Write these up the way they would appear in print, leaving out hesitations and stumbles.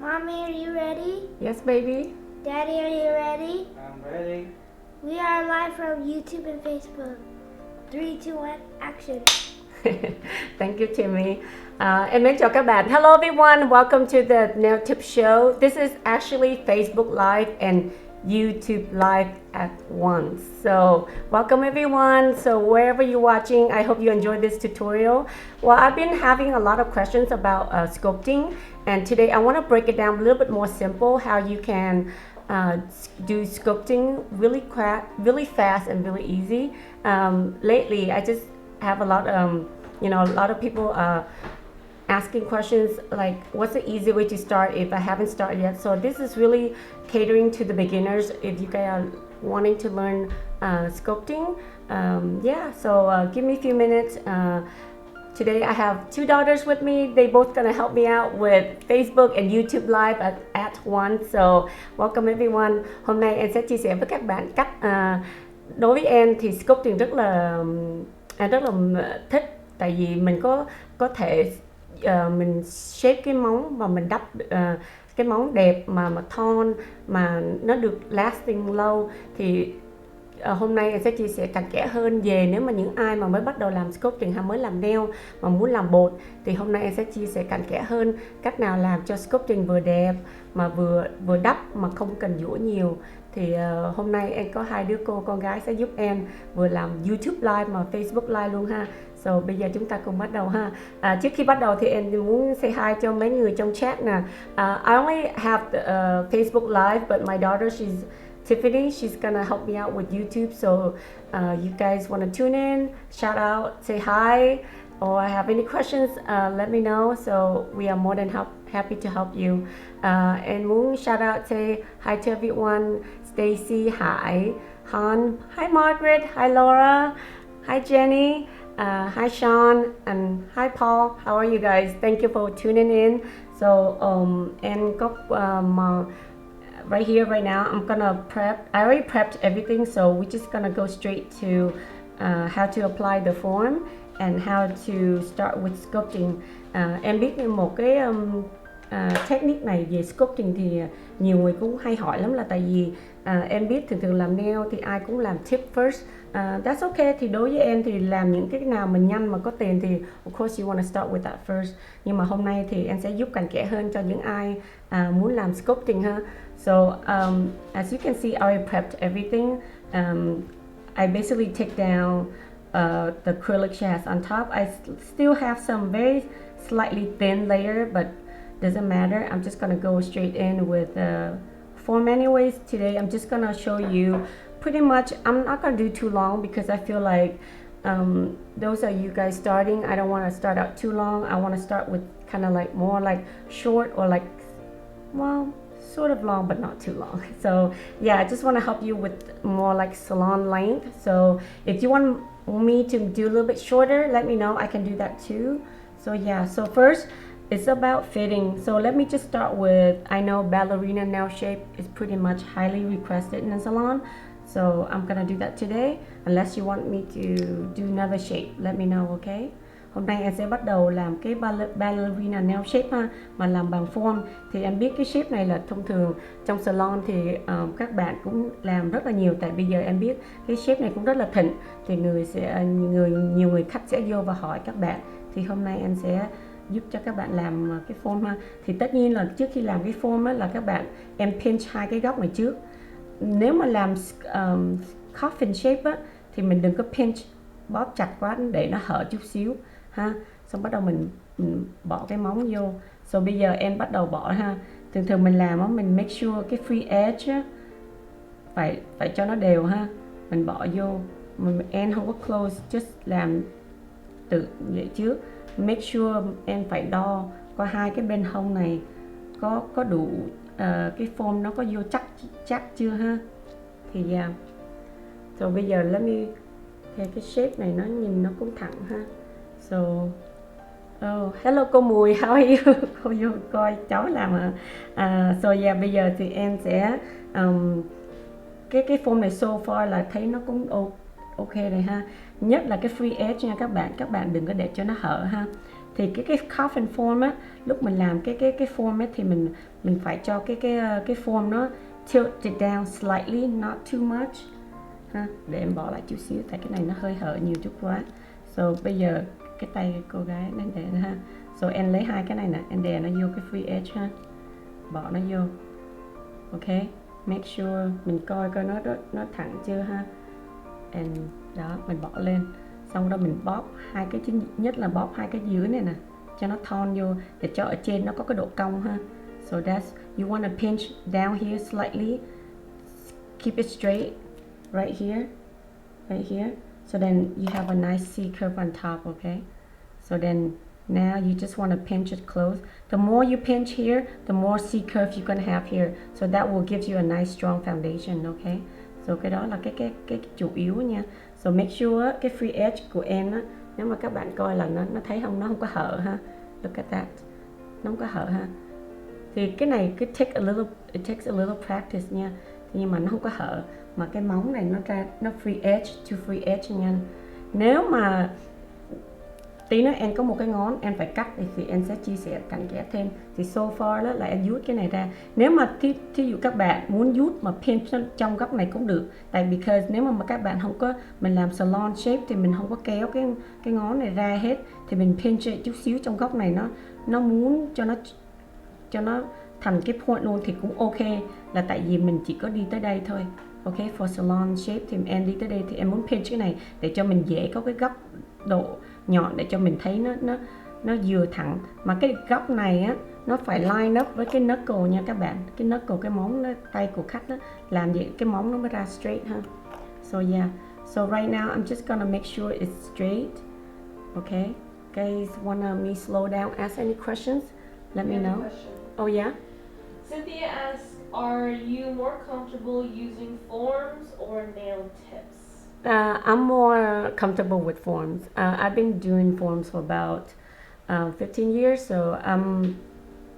Mommy, are you ready? Yes, baby. Daddy, are you ready? I'm ready. We are live from YouTube and Facebook. 3, 2, 1, action. Thank you, Timmy. Em mến chào các bạn. Hello everyone, welcome to the Nail Tip Show. This is actually Facebook Live and YouTube Live at once. So welcome everyone. So wherever you're watching, I hope you enjoyed this tutorial. Well, I've been having a lot of questions about sculpting, and today I want to break it down a little bit more simple, how you can do sculpting really fast and really easy. Lately, I just have a lot a lot of people asking questions like what's the easy way to start if I haven't started yet. So this is really catering to the beginners if you guys are wanting to learn sculpting. So give me a few minutes. Today I have two daughters with me. They both gonna help me out with Facebook and YouTube Live at once. So welcome everyone. Hôm nay em sẽ chia sẻ với các bạn cách đối với em thì sculpting rất là thích, tại vì mình có thể mình shape cái móng và mình đắp cái móng đẹp mà thon mà nó được lasting lâu. Thì hôm nay em sẽ chia sẻ cặn kẽ hơn về nếu mà những ai mà mới bắt đầu làm sculpting hay mới làm nail mà muốn làm bột, thì hôm nay em sẽ chia sẻ cặn kẽ hơn cách nào làm cho sculpting vừa đẹp mà vừa đắp mà không cần giũa nhiều. Thì hôm nay em có hai đứa con gái sẽ giúp em vừa làm YouTube Live mà Facebook Live luôn ha. So bây giờ chúng ta cùng bắt đầu ha. Trước khi bắt đầu thì em muốn say hi cho mấy người trong chat nè. I only have the, Facebook Live, but my daughter, Tiffany, she's gonna help me out with YouTube. So you guys want to tune in, shout out, say hi, or have any questions, let me know. So we are more than happy to help you. And muốn shout out, say hi to everyone. Stacy, hi. Han, hi Margaret, hi Laura, hi Jenny, hi Sean, and hi Paul. How are you guys? Thank you for tuning in. So and right here, right now, I'm gonna prep. I already prepped everything, so we're just gonna go straight to how to apply the form and how to start with sculpting. Em biết một cái technique này về sculpting thì nhiều người cũng hay hỏi lắm, là tại vì em biết thường làm nail thì ai cũng làm tip first. That's okay. Thì đối với em thì làm những cái nào mình nhanh mà có tiền thì of course you want to start with that first. Nhưng mà hôm nay thì em sẽ giúp cặn kẽ hơn cho những ai muốn làm sculpting ha. So as you can see, I already prepped everything. I basically take down the acrylic shells on top. I still have some very slightly thin layer, but doesn't matter. I'm just gonna go straight in with form anyways. Today I'm just gonna show you pretty much. I'm not gonna do too long because I feel like those are you guys starting. I don't want to start out too long. I want to start with kind of like more like short or like, well, sort of long but not too long. So yeah, I just want to help you with more like salon length. So if you want me to do a little bit shorter, let me know. I can do that too. So yeah, so first it's about fitting. So let me just start with, I know ballerina nail shape is pretty much highly requested in the salon, so I'm gonna do that today. Unless you want me to do another shape, let me know, okay? Hôm nay em sẽ bắt đầu làm cái ballerina nail shape ha, mà làm bằng form. Thì em biết cái shape này là thông thường trong salon thì các bạn cũng làm rất là nhiều, tại bây giờ em biết cái shape này cũng rất là thịnh. Thì nhiều người khách sẽ vô và hỏi các bạn. Thì hôm nay em sẽ giúp cho các bạn làm cái form ha. Thì tất nhiên là trước khi làm cái form á, là các bạn em pinch hai cái góc này trước. Nếu mà làm coffin shape á, thì mình đừng có pinch bóp chặt quá để nó hở chút xíu ha. Xong bắt đầu mình bỏ cái móng vô. So bây giờ em bắt đầu bỏ ha. Thường mình làm á, mình make sure cái free edge á, phải cho nó đều ha. Mình bỏ vô, mình em không có close, just làm tự vậy trước. Make sure em phải đo qua hai cái bên hông này có đủ cái form nó có vô chắc chưa ha. Thì yeah. So bây giờ let me cái shape này nó nhìn nó cũng thẳng ha. So hello cô Mùi, how are you? Cô vô coi cháu làm so yeah, bây giờ thì em sẽ cái form này so far là thấy nó cũng ok này ha. Nhất là cái free edge nha các bạn đừng có để cho nó hở ha. Thì cái coffin form á, lúc mình làm cái form ấy thì mình phải cho cái form nó tilt it down slightly, not too much ha. Để em bỏ lại chút xíu tại cái này nó hơi hở nhiều chút quá. So bây giờ cái tay cô gái nên để ha. So em lấy hai cái này nè, em đè nó vô cái free edge ha, bỏ nó vô. Ok, make sure mình coi nó thẳng chưa ha. And đó, mình bỏ lên, xong đó mình bóp hai cái chính nhất là bóp hai cái dưới này nè cho nó thon vô để cho ở trên nó có cái độ cong ha. So that's you want to pinch down here slightly, keep it straight right here. So then you have a nice C curve on top. Okay, so then now you just want to pinch it close. The more you pinch here, the more C curve you're gonna have here. So that will give you a nice strong foundation. Okay, so cái đó là cái chủ yếu nha. So make sure cái free edge của em á, nếu mà các bạn coi là nó thấy không, nó không có hở ha. Look at that, nó không có hở ha. Thì cái này it takes a little practice nha. Nhưng mà nó không có hở, mà cái móng này nó ra nó free edge to free edge nha. Nếu mà tí nữa em có một cái ngón em phải cắt thì em sẽ chia sẻ cặn kẽ thêm. Thì so far đó là em rút cái này ra. Nếu mà thí dụ các bạn muốn rút mà pinch trong góc này cũng được. Tại because nếu mà các bạn không có, mình làm salon shape thì mình không có kéo cái ngón này ra hết, thì mình pinch chút xíu trong góc này, nó muốn cho nó thành cái point luôn thì cũng ok, là tại vì mình chỉ có đi tới đây thôi. Ok, for salon shape thì em đi tới đây thì em muốn pinch cái này để cho mình dễ có cái góc độ nhọn để cho mình thấy nó vừa thẳng, mà cái góc này á nó phải line up với cái knuckle nha các bạn. Cái knuckle, cái móng nó, tay của khách đó, làm vậy cái móng nó mới ra straight ha. So yeah, so right now I'm just gonna make sure it's straight. Okay, guys wanna me slow down, ask any questions, let me know. Oh yeah, Cynthia asks, are you more comfortable using forms or nail tips? I'm more comfortable with forms. I've been doing forms for about 15 years, so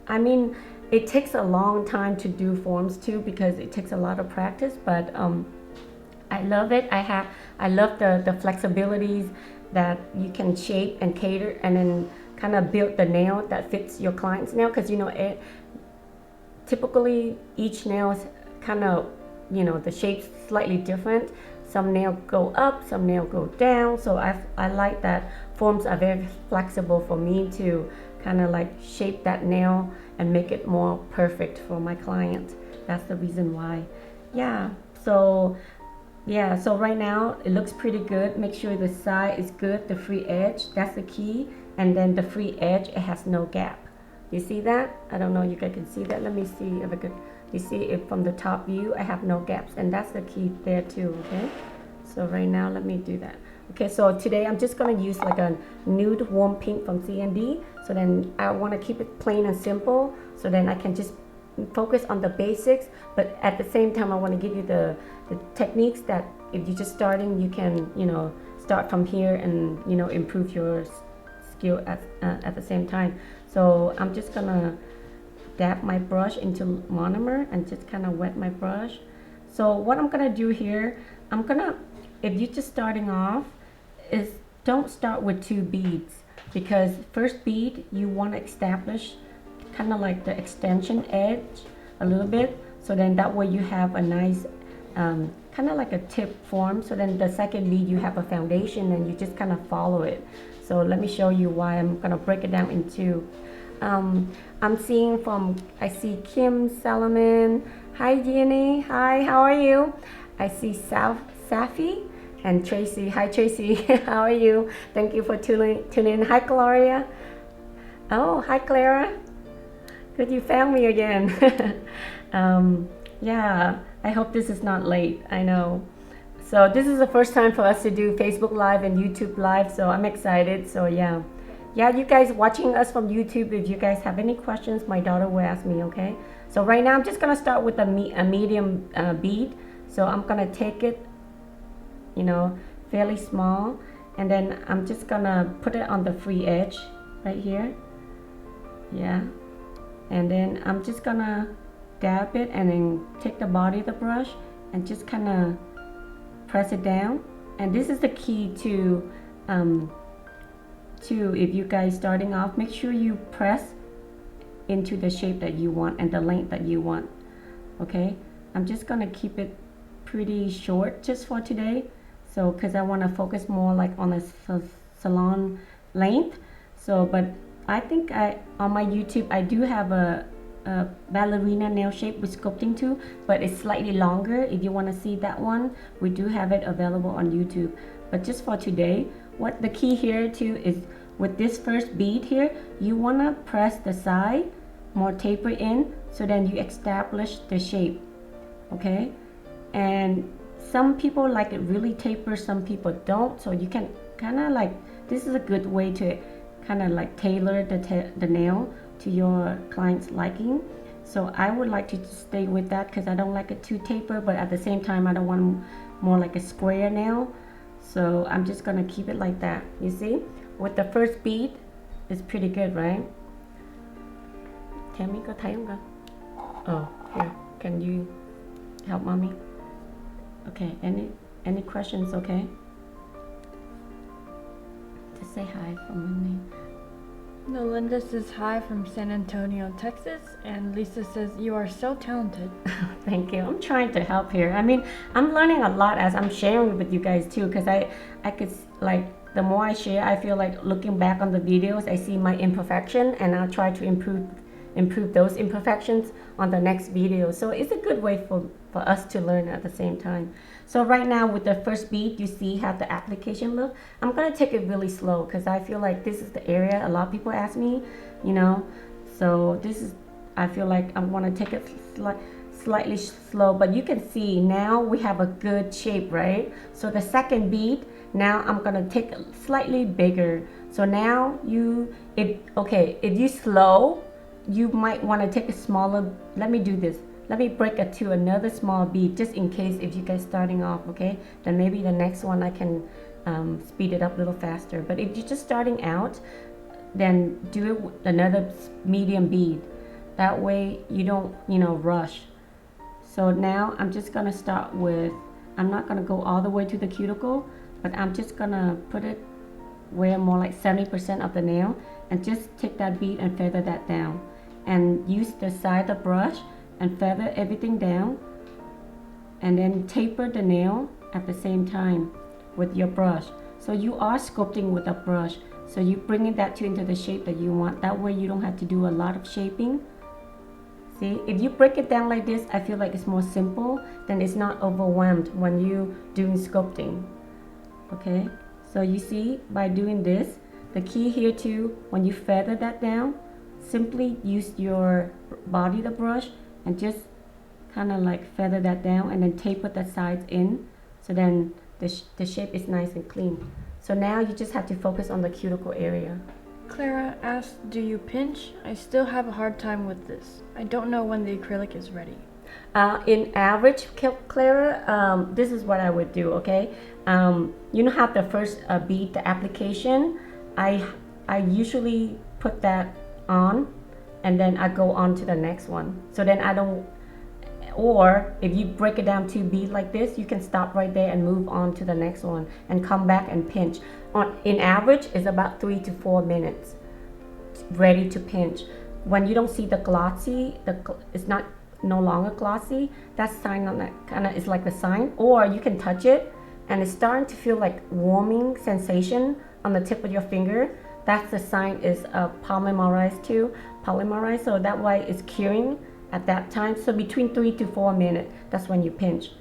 I mean, it takes a long time to do forms too because it takes a lot of practice, but I love it. I love the flexibilities that you can shape and cater and then kind of build the nail that fits your client's nail, because you know typically each nail is kind of, you know, the shape's slightly different. Some nails go up, some nails go down. So I like that forms are very flexible for me to kind of like shape that nail and make it more perfect for my client. That's the reason why. Yeah, so right now it looks pretty good. Make sure the side is good, the free edge, that's the key. And then the free edge, it has no gap. You see that? I don't know if you guys can see that. Let me see if I could. You see it from the top view, I have no gaps, and that's the key there too. Okay, so right now let me do that. Okay, so today I'm just gonna use like a nude warm pink from C&D. So then I want to keep it plain and simple, so then I can just focus on the basics, but at the same time I want to give you the techniques that if you're just starting, you can, you know, start from here and, you know, improve your skill at the same time. So I'm just gonna dab my brush into monomer and just kind of wet my brush. So what I'm gonna do here, if you're just starting off, is don't start with 2 beads, because first bead you want to establish kind of like the extension edge a little bit, so then that way you have a nice kind of like a tip form. So then the second bead you have a foundation and you just kind of follow it. So let me show you why I'm gonna break it down into I'm seeing I see Kim Salomon. Hi Jenny, hi, how are you? I see Safi and Tracy. Hi Tracy, how are you? Thank you for tuning in. Hi Gloria. Oh, hi Clara. Good, you found me again. Yeah, I hope this is not late, I know. So this is the first time for us to do Facebook Live and YouTube Live, so I'm excited. So yeah, you guys watching us from YouTube, if you guys have any questions, my daughter will ask me, okay? So right now I'm just gonna start with a medium bead. So I'm gonna take it, you know, fairly small, and then I'm just gonna put it on the free edge right here. Yeah, and then I'm just gonna dab it and then take the body of the brush and just kind of press it down. And this is the key to too, if you guys starting off, make sure you press into the shape that you want and the length that you want. Okay, I'm just gonna keep it pretty short just for today, so because I want to focus more like on a salon length. So but I think on my YouTube I do have a ballerina nail shape with sculpting too, but it's slightly longer. If you want to see that one, we do have it available on YouTube. But just for today, what the key here too is with this first bead here, you want to press the side more taper in, so then you establish the shape. Okay, and some people like it really taper, some people don't, so you can kind of like, this is a good way to kind of like tailor the nail to your client's liking. So I would like to stay with that because I don't like it too taper, but at the same time I don't want more like a square nail. So I'm just gonna keep it like that. You see, with the first bead, it's pretty good, right? Tammy, có thấy không con? Oh, here, can you help mommy? Okay, any questions? Okay, just say hi from Linda. No, Linda says hi from San Antonio, Texas, and Lisa says you are so talented. Thank you. I'm trying to help here. I mean, I'm learning a lot as I'm sharing with you guys too, because I could, like, the more I share, I feel like looking back on the videos, I see my imperfection, and I'll try to improve those imperfections on the next video. So it's a good way for us to learn at the same time. So right now with the first bead, you see how the application look. I'm gonna take it really slow because I feel like this is the area a lot of people ask me, you know. So this is, I feel like I want to take it slightly slow, but you can see now we have a good shape, right? So the second bead, now I'm gonna take it slightly bigger. So now if you slow, you might want to take a smaller. Let me do this. Let me break it to another small bead just in case if you guys starting off, okay? Then maybe the next one I can speed it up a little faster. But if you're just starting out, then do it with another medium bead. That way you don't, rush. So now I'm just gonna start with, I'm not gonna go all the way to the cuticle, but I'm just gonna put it where more like 70% of the nail, and just take that bead and feather that down. And use the side of the brush and feather everything down, and then taper the nail at the same time with your brush. So you are sculpting with a brush, so you bring that into the shape that you want. That way you don't have to do a lot of shaping. See, if you break it down like this, I feel like it's more simple, then it's not overwhelmed when you doing sculpting. Okay, so you see, by doing this, the key here too, when you feather that down, simply use your body the brush and just kind of like feather that down, and then taper the sides in, so then the shape is nice and clean. So now you just have to focus on the cuticle area. Clara asked, do you pinch? I still have a hard time with this. I don't know when the acrylic is ready. In average, Clara, this is what I would do, okay? You know how the first bead, the application, I usually put that on, and then I go on to the next one. So then I don't, or if you break it down to bead like this, you can stop right there and move on to the next one and come back and pinch. In average, it's about 3 to 4 minutes ready to pinch. When you don't see the glossy, it's no longer glossy, that's sign on that kind of is like the sign. Or you can touch it and it's starting to feel like warming sensation on the tip of your finger. That's the sign is polymerized too, so that way it's curing at that time. So between 3 to 4 minutes, that's when you pinch.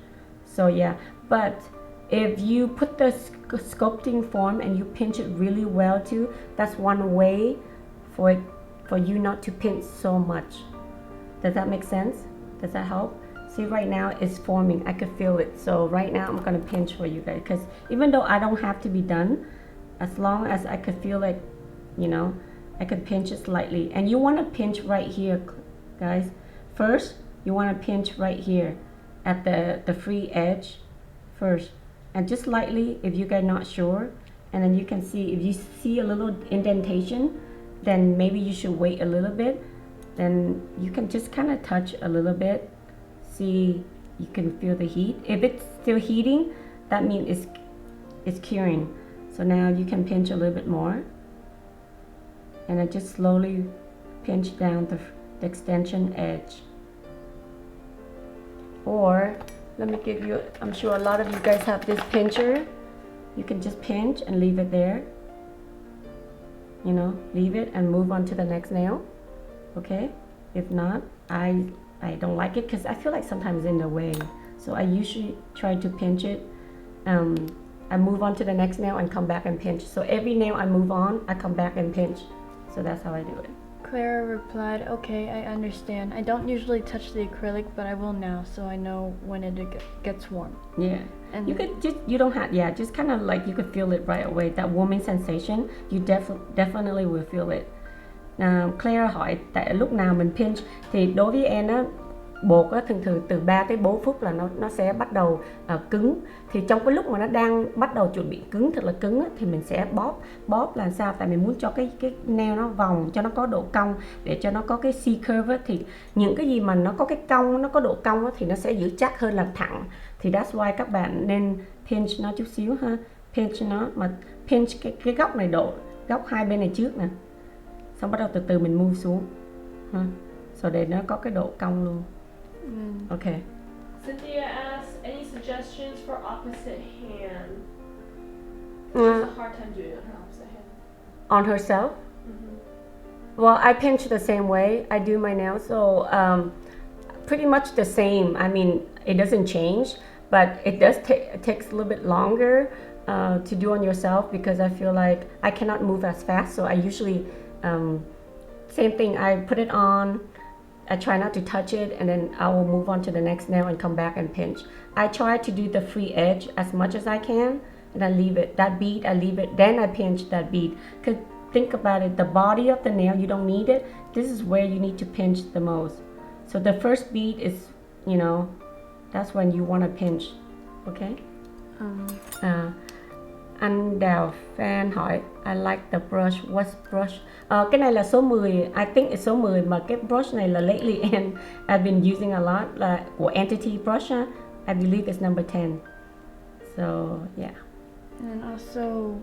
So yeah, but if you put the sculpting form and you pinch it really well too, that's one way for you not to pinch so much. Does that make sense? Does that help? See, right now it's forming, I could feel it. So right now I'm gonna pinch for you guys, because even though I don't have to be done, as long as I could feel like, I could pinch it slightly. And you want to pinch right here, guys. First, you want to pinch right here at the free edge first, and just lightly if you guys not sure. And then you can see, if you see a little indentation, then maybe you should wait a little bit. Then you can just kind of touch a little bit. See, you can feel the heat. If it's still heating, that means it's curing. So now you can pinch a little bit more. and I just slowly pinch down the extension edge. Or let me give you, I'm sure a lot of you guys have this pincher. You can just pinch and leave it there. You know, leave it and move on to the next nail. Okay? If not, I don't like it because I feel like sometimes it's in the way. So I usually try to pinch it. I move on to the next nail and come back and pinch. So every nail I move on, I come back and pinch. So that's how I do it. Clara replied, okay, I understand. I don't usually touch the acrylic, but I will now, so I know when it gets warm. Yeah. And You could just, you don't have, yeah, just kind of like you could feel it right away. That warming sensation, you definitely will feel it. Claire hỏi tại lúc nào mình pinch thì đối với em á, bột á, thường từ 3 tới 4 phút là nó sẽ bắt đầu cứng. Thì trong cái lúc mà nó đang bắt đầu chuẩn bị cứng thật là cứng á, thì mình sẽ bóp là sao? Tại mình muốn cho cái nail nó vòng, cho nó có độ cong, để cho nó có cái C-curve á, thì những cái gì mà nó có cái cong, nó có độ cong á, thì nó sẽ giữ chắc hơn là thẳng. Thì that's why các bạn nên pinch nó chút xíu ha, pinch nó, mà pinch cái góc này góc hai bên này trước nè, xong bắt đầu từ từ mình move xuống ha, rồi để nó có cái độ cong luôn. Okay. Cynthia asks, any suggestions for opposite hand? She has a hard time doing it on her opposite hand. On herself? Well, I pinch the same way I do my nails, so pretty much the same. I mean, it doesn't change, but it does it takes a little bit longer to do on yourself because I feel like I cannot move as fast. So I usually same thing. I put it on. I try not to touch it, and then I will move on to the next nail and come back and pinch. I try to do the free edge as much as I can, and I leave it. That bead, I leave it. Then I pinch that bead. Cause think about it, the body of the nail, you don't need it. This is where you need to pinch the most. So the first bead is, you know, that's when you want to pinch. Okay? Anh Đào fan hỏi, I like the brush. What's brush? Cái này là số 10. I think it's số 10, mà cái brush này là lately and I've been using a lot, là của Entity brush. I believe it's number 10. So yeah. And also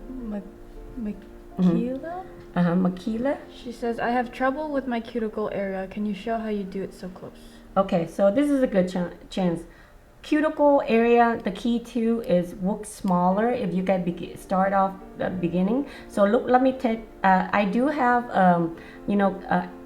Makila? Makila. She says, I have trouble with my cuticle area. Can you show how you do it so close? Okay, so this is a good chance. Cuticle area, the key to is work smaller if you get start off the beginning. So look, let me take, I do have you know,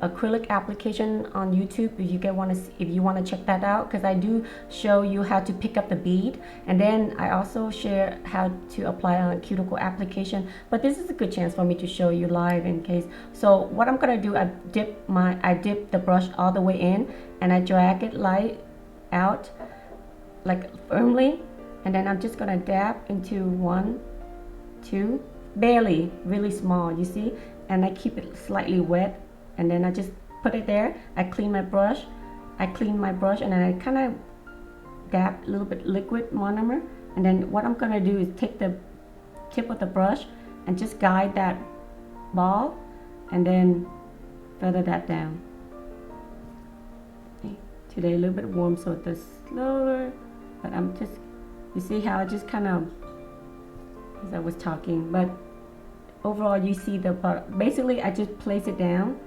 acrylic application on YouTube if you want to check that out, because I do show you how to pick up the bead, and then I also share how to apply on a cuticle application. But this is a good chance for me to show you live in case. So what I'm gonna do, I dip the brush all the way in, and I drag it light out, like firmly, and then I'm just gonna dab into 1, 2, barely, really small, you see, and I keep it slightly wet, and then I just put it there. I clean my brush, and then I kind of dab a little bit liquid monomer, and then what I'm gonna do is take the tip of the brush and just guide that ball, and then feather that down. Okay. Today a little bit warm, so it's slower. But I'm just, you see how I just kind of, as I was talking, but overall you see the part, basically I just place it down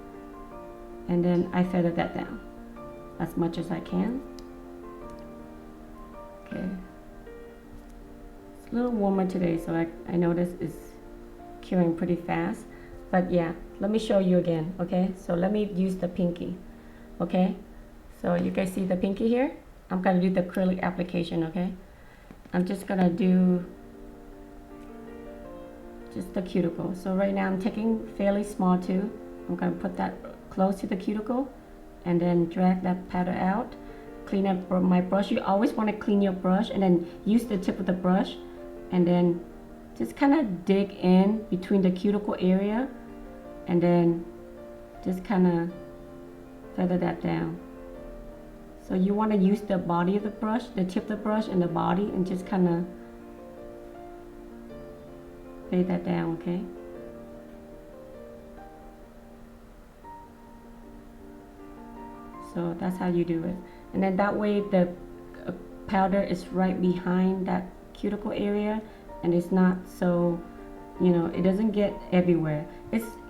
and then I feather that down as much as I can. Okay. It's a little warmer today, so I notice it's curing pretty fast. But yeah, let me show you again, okay? So let me use the pinky, okay? So you guys see the pinky here? I'm gonna do the acrylic application, okay? I'm just gonna do just the cuticle. So right now I'm taking fairly small too. I'm gonna put that close to the cuticle and then drag that powder out. Clean up my brush. You always want to clean your brush and then use the tip of the brush and then just kind of dig in between the cuticle area and then just kind of feather that down. So you want to use the body of the brush, the tip of the brush and the body, and just kind of lay that down, okay? So that's how you do it. And then that way the powder is right behind that cuticle area and it's not so you know, it doesn't get everywhere.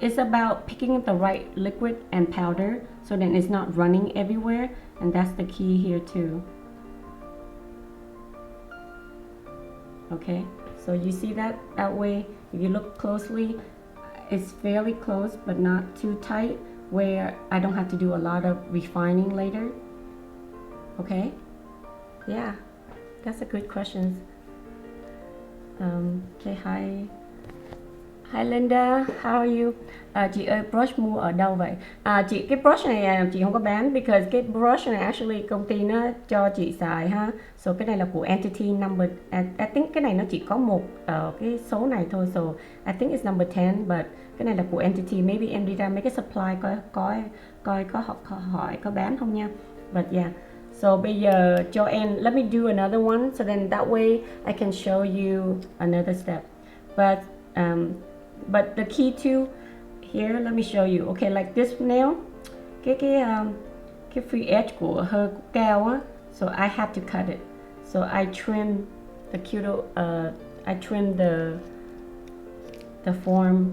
It's about picking the right liquid and powder so then it's not running everywhere, and that's the key here too. Okay, so you see that way, if you look closely, it's fairly close but not too tight where I don't have to do a lot of refining later. Okay, yeah, that's a good question. Okay, hi Linda, how are you? Chị ơi, brush mua ở đâu vậy? Chị, cái brush này chị không có bán because cái brush này actually công ty nó cho chị xài ha. So cái này là của entity number, I think cái này nó chỉ có một cái số này thôi. So I think it's number 10, but cái này là của entity. Maybe em đi ra mấy cái supply coi có hỏi có bán không nha. But yeah. So bây giờ cho em, let me do another one so then that way I can show you another step. But the key to here, let me show you. Okay, like this nail, cái free edge của hơi cao á, so I have to cut it. So I trim the I trim the form.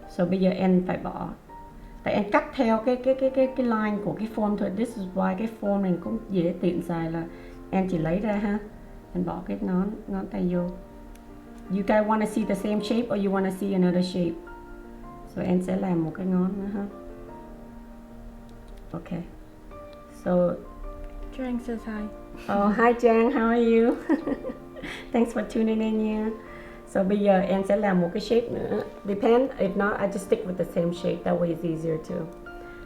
So bây giờ em phải bỏ. Tại em cắt theo cái line của cái form thôi. This is why cái form này cũng dễ tiện xài là em chỉ lấy ra ha. Em bỏ cái ngón tay vô. You guys want to see the same shape or you want to see another shape? So em sẽ làm một cái ngón nữa ha. Okay. So Trang says hi. Oh, hi Trang, how are you? Thanks for tuning in nha. So bây giờ em sẽ làm một cái shape nữa. Depend, if not, I just stick with the same shape. That way it's easier too.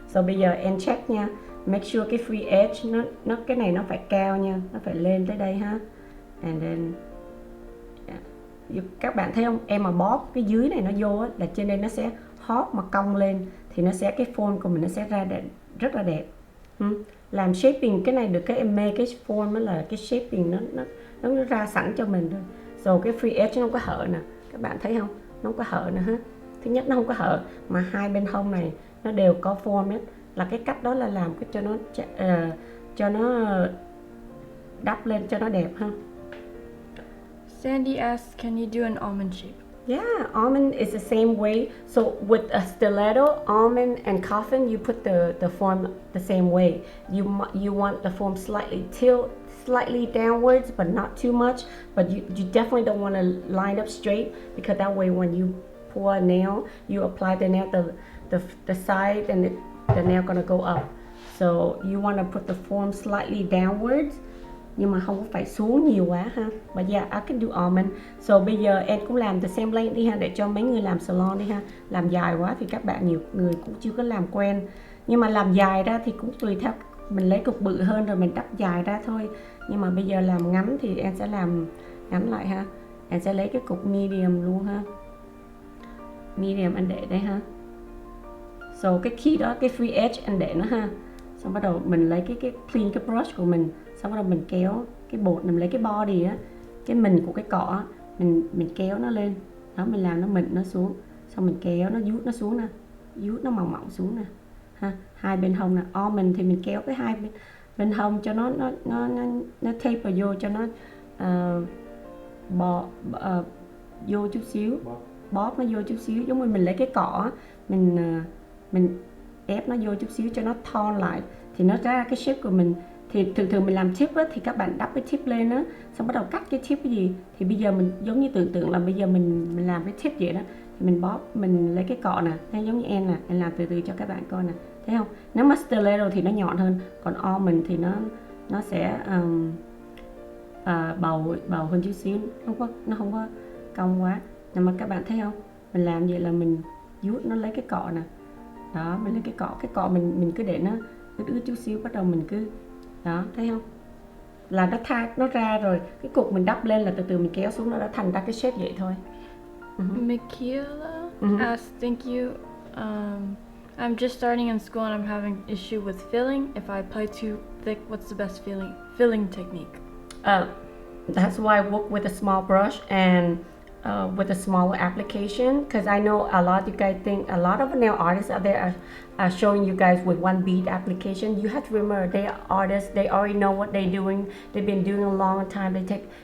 So bây giờ em check nha. Make sure cái free edge nó cái này nó phải cao nha, nó phải lên tới đây ha. And then các bạn thấy không, em mà bóp cái dưới này nó vô á, là trên đây nó sẽ hóp mà cong lên thì nó sẽ, cái form của mình nó sẽ ra đẹp, rất là đẹp. Làm shaping cái này được cái em mê cái form đó là cái shaping nó ra sẵn cho mình rồi. So cái free edge nó không có hở nè, các bạn thấy không, nó không có hở nữa ha. Thứ nhất nó không có hở mà hai bên hông này nó đều có form hết, là cái cách đó là làm cái cho nó đắp lên cho nó đẹp ha. Sandy asks, can you do an almond shape? Yeah, almond is the same way. So with a stiletto, almond and coffin, you put the form the same way. You want the form slightly downwards, but not too much. But you definitely don't want to line up straight, because that way when you pour a nail, you apply the nail, the side and the nail gonna go up. So you want to put the form slightly downwards, nhưng mà không có phải xuống nhiều quá ha. But yeah, I can do almond. So bây giờ em cũng làm the same length đi ha, để cho mấy người làm salon đi ha. Làm dài quá thì các bạn nhiều người cũng chưa có làm quen. Nhưng mà làm dài ra thì cũng tùy theo, mình lấy cục bự hơn rồi mình đắp dài ra thôi. Nhưng mà bây giờ làm ngắn thì em sẽ làm ngắn lại ha. Em sẽ lấy cái cục medium luôn ha. Medium anh để đây ha. So cái key đó, cái free edge anh để nó ha. Xong bắt đầu mình lấy cái clean cái brush của mình, xong bắt đầu mình kéo cái bột, mình lấy cái body á, cái mình của cái cọ, mình kéo nó lên, đó mình làm nó mịn nó xuống, xong mình kéo nó vuốt nó xuống nè, vuốt nó mỏng mỏng xuống nè, ha, hai bên hông nè. Mình thì mình kéo cái hai bên hông cho nó taper vô, cho nó vô chút xíu, bóp nó vô chút xíu, giống như mình lấy cái cọ, mình ép nó vô chút xíu cho nó thon lại thì nó ra cái shape của mình. Thì thường mình làm tip á, thì các bạn đắp cái tip lên á, xong bắt đầu cắt cái tip cái gì, thì bây giờ mình giống như tưởng tượng là bây giờ mình làm cái tip vậy đó, thì mình bóp, mình lấy cái cọ nè, thấy giống như em nè, em làm từ từ cho các bạn coi nè, thấy không? Nếu mà stiletto thì nó nhọn hơn, còn almond thì nó sẽ bầu hơn chút xíu, nó không có cong quá. Nhưng mà các bạn thấy không, mình làm vậy là mình vuốt nó lấy cái cọ nè, đó mình lấy cái cọ mình cứ để nó ướt chút xíu, bắt đầu mình cứ đó, thấy không, là nó ra rồi, cái cục mình đắp lên là từ từ mình kéo xuống, nó đã thành ra cái shape vậy thôi. Michaela asks, thank you. I'm just starting in school and I'm having issue with filling. If I apply too thick, what's the best filling technique? That's why I work with a small brush and with a smaller application, because I know a lot of you guys think, a lot of nail artists out there are showing you guys with one bead application. You have to remember, they are artists, they already know what they're doing, they've been doing a long time.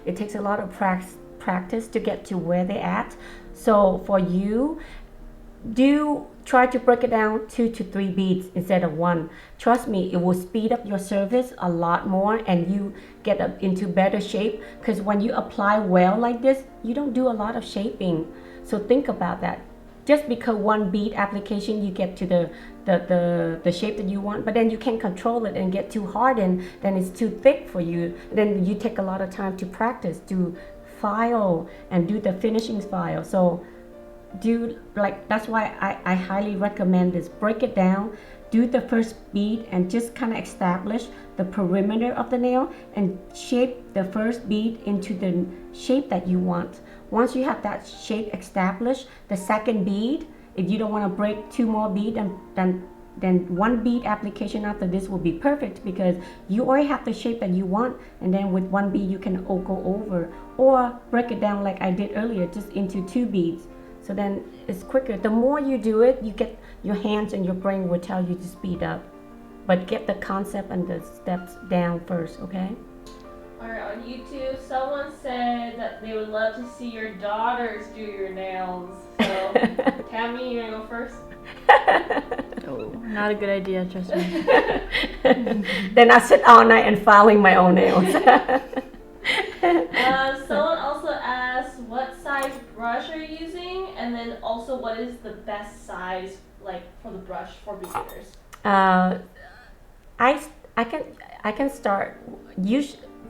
It takes a lot of practice to get to where they're at. So for you, do try to break it down 2 to 3 beads instead of 1. Trust me, it will speed up your service a lot more and you get up into better shape, because when you apply well like this, you don't do a lot of shaping. So think about that. Just because 1 bead application you get to the shape that you want, but then you can't control it and get too hardened, then it's too thick for you. Then you take a lot of time to practice, to file and do the finishing file. So do like, that's why I highly recommend this. Break it down, do the first bead and just kind of establish the perimeter of the nail and shape the first bead into the shape that you want. Once you have that shape established, the second bead, if you don't want to break 2 more beads, then 1 bead application after this will be perfect, because you already have the shape that you want, and then with 1 bead you can go over, or break it down like I did earlier, just into 2 beads. So then it's quicker. The more you do it, you get, your hands and your brain will tell you to speed up. But get the concept and the steps down first, okay? Alright, on YouTube, someone said that they would love to see your daughters do your nails. So, Tammy, you gonna go first? Oh, not a good idea, trust me. Then I sit all night and filing my own nails. Someone also asked what size brush are you using, and then also what is the best size like for the brush for beginners? I can start.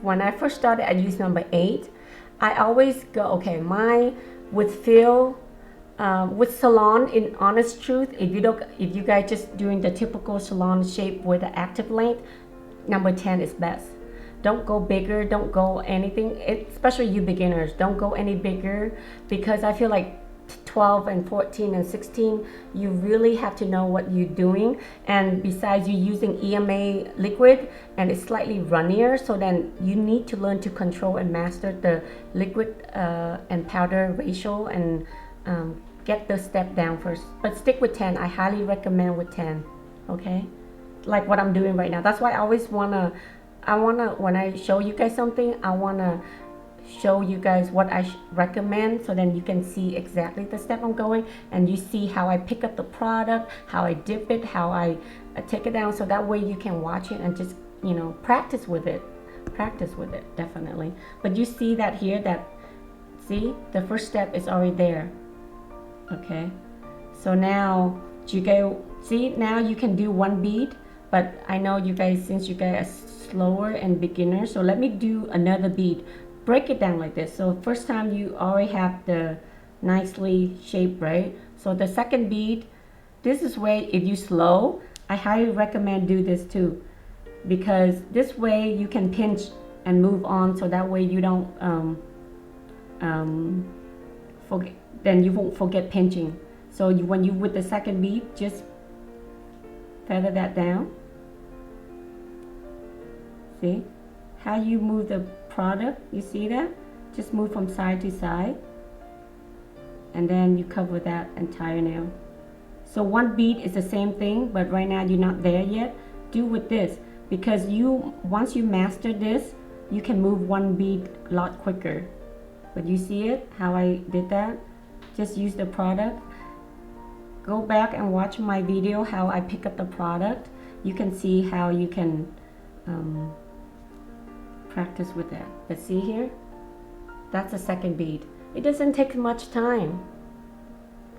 When I first started, I used number 8. I always go, okay, mine with feel, with salon. In honest truth, if you guys just doing the typical salon shape with the active length, number 10 is best. Don't go bigger, don't go anything, especially you beginners, don't go any bigger, because I feel like 12 and 14 and 16, you really have to know what you're doing. And besides, you're using EMA liquid and it's slightly runnier, so then you need to learn to control and master the liquid and powder ratio, and get the step down first. But stick with 10. I highly recommend with 10, okay? Like what I'm doing right now. That's why I always when I show you guys something, I wanna show you guys what I recommend, so then you can see exactly the step I'm going, and you see how I pick up the product, how I dip it, how I take it down, so that way you can watch it and just, you know, practice with it, definitely. But you see that here, that, see, the first step is already there, okay? So now you go, see, now you can do 1 bead, but I know you guys, since you guys are slower and beginner, so let me do another bead. Break it down like this. So first time you already have the nicely shaped, right? So the second bead, this is where if you slow, I highly recommend do this too, because this way you can pinch and move on, so that way you don't forget, then you won't forget pinching. So when you with the second bead, just feather that down. See how you move the product? You see that? Just move from side to side, and then you cover that entire nail. So 1 bead is the same thing, but right now you're not there yet. Do with this, because once you master this, you can move 1 bead a lot quicker. But you see it, how I did that? Just use the product. Go back and watch my video how I pick up the product. You can see how you can practice with that. But see here, that's the second bead. It doesn't take much time.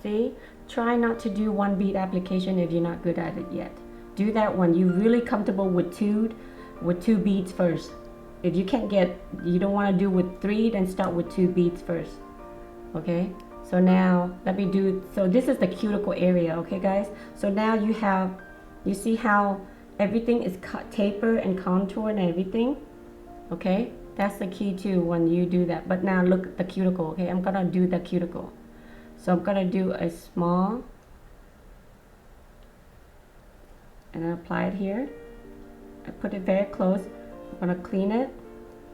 See, try not to do 1 bead application if you're not good at it yet. Do that when you're really comfortable with two beads first. If you can't you don't want to do with 3, then start with 2 beads first, okay? So now let me do, so this is the cuticle area, okay guys? So now you see how everything is taper and contour and everything, okay? That's the key too when you do that. But now look at the cuticle, okay? I'm gonna do the cuticle. So I'm gonna do a small, and I apply it here. I put it very close. I'm gonna clean it,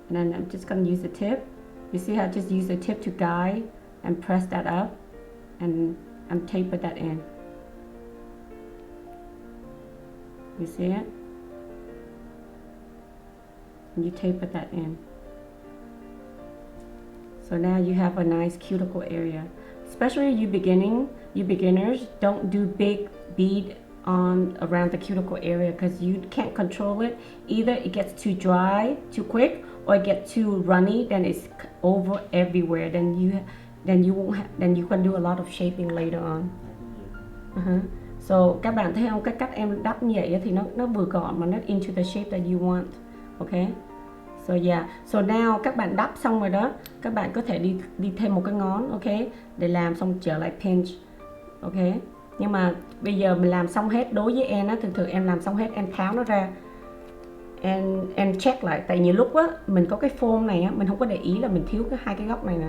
and then I'm just gonna use the tip. You see how I just use the tip to guide and press that up, and I'm taper that in. You see it? And you taper that in. So now you have a nice cuticle area. especially you beginners, don't do big bead on around the cuticle area because you can't control it. Either it gets too dry too quick or it gets too runny, then it's over everywhere. Then you can do a lot of shaping later on. So các bạn thấy không, cái cách em đắp như vậy thì nó vừa gọn mà nó into the shape that you want. Okay. So yeah, so now các bạn đắp xong rồi đó, các bạn có thể đi thêm một cái ngón, ok, để làm xong trở lại pinch, ok. Nhưng mà bây giờ mình làm xong hết, đối với em á, thường em làm xong hết em tháo nó ra, em check lại, tại nhiều lúc á mình có cái form này á, mình không có để ý là mình thiếu hai cái góc này nè,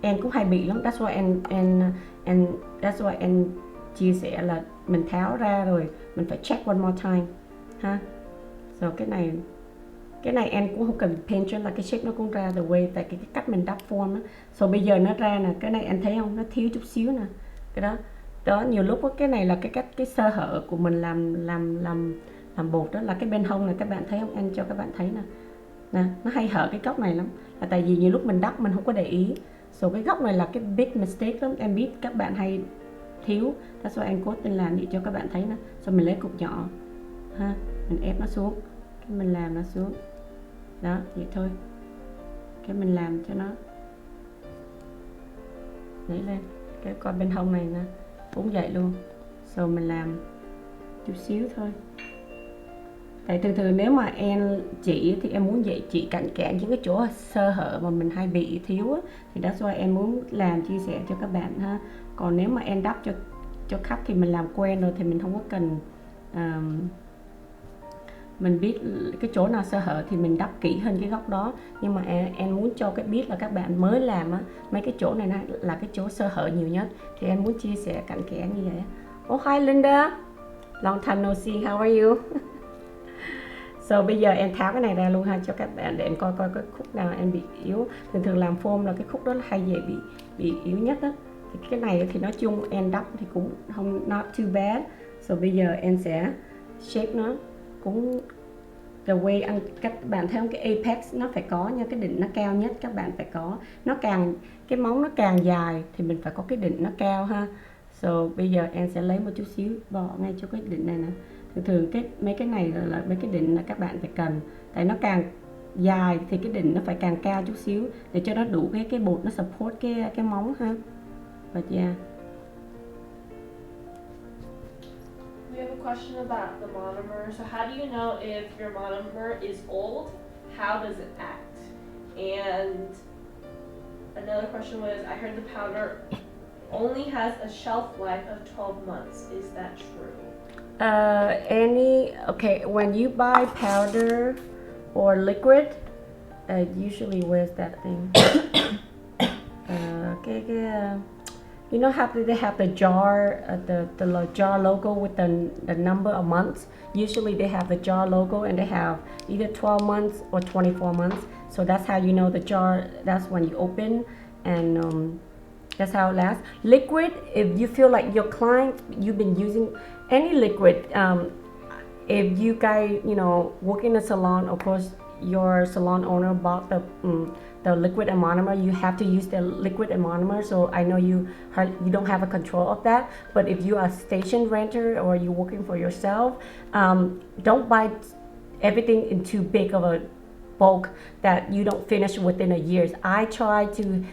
em cũng hay bị lắm, that's why em chia sẻ là mình tháo ra rồi mình phải check one more time ha. So cái này em cũng không cần paint cho là cái shape nó cũng ra the way, tại cái cách mình đắp form á. So bây giờ nó ra nè, cái này em thấy không, nó thiếu chút xíu nè, cái đó nhiều lúc đó, cái này là cái sơ hở của mình làm bột đó, là cái bên hông này, các bạn thấy không, em cho các bạn thấy nè, nó hay hở cái góc này lắm, là tại vì nhiều lúc mình đắp mình không có để ý. So cái góc này là cái big mistake lắm, em biết các bạn hay thiếu, that's why em cố tình làm vậy cho các bạn thấy nè. So mình lấy cục nhỏ ha, mình ép nó xuống, cái mình làm nó xuống đó, vậy thôi, cái mình làm cho nó đẩy lên, cái coi bên hông này nè cũng vậy luôn. So mình làm chút xíu thôi, tại thường nếu mà em chỉ thì em muốn dạy chị cặn kẽ những cái chỗ sơ hở mà mình hay bị thiếu á, thì that's why em muốn làm chia sẻ cho các bạn ha. Còn nếu mà em đắp cho khách thì mình làm quen rồi thì mình không có cần mình biết cái chỗ nào sơ hở thì mình đắp kỹ hơn cái góc đó. Nhưng mà em muốn cho cái biết là các bạn mới làm á, mấy cái chỗ này là cái chỗ sơ hở nhiều nhất, thì em muốn chia sẻ cặn kẽ như vậy. Oh hi Linda, long time no see, how are you? So bây giờ em tháo cái này ra luôn ha, cho các bạn để em coi cái khúc nào em bị yếu. Thường làm form là cái khúc đó hay dễ bị yếu nhất á. Thì cái này thì nói chung em đắp thì cũng không not too bad. So bây giờ em sẽ shape nó cũng the way các bạn thấy không, cái apex nó phải có nha, cái đỉnh nó cao nhất các bạn phải có, cái móng nó càng dài thì mình phải có cái đỉnh nó cao ha. So bây giờ em sẽ lấy một chút xíu bỏ ngay cho cái đỉnh này nè. Thường mấy cái này là mấy cái đỉnh là các bạn phải cần, tại nó càng dài thì cái đỉnh nó phải càng cao chút xíu để cho nó đủ cái bột nó support cái móng ha. But yeah. We have a question about the monomer. So how do you know if your monomer is old? How does it act? And another question was, I heard the powder only has a shelf life of 12 months. Is that true? When you buy powder or liquid, usually where's that thing? You know how they have the jar, the jar logo with the number of months. Usually they have the jar logo and they have either 12 months or 24 months. So that's how you know the jar. That's when you open, and that's how it lasts. Liquid, if you feel like your client, you've been using any liquid, if you guys, work in a salon, of course, your salon owner bought the liquid and monomer, you have to use the liquid and monomer. So I know you don't have a control of that. But if you are a station renter or you're working for yourself, don't buy everything in too big of a bulk that you don't finish within a year. I try to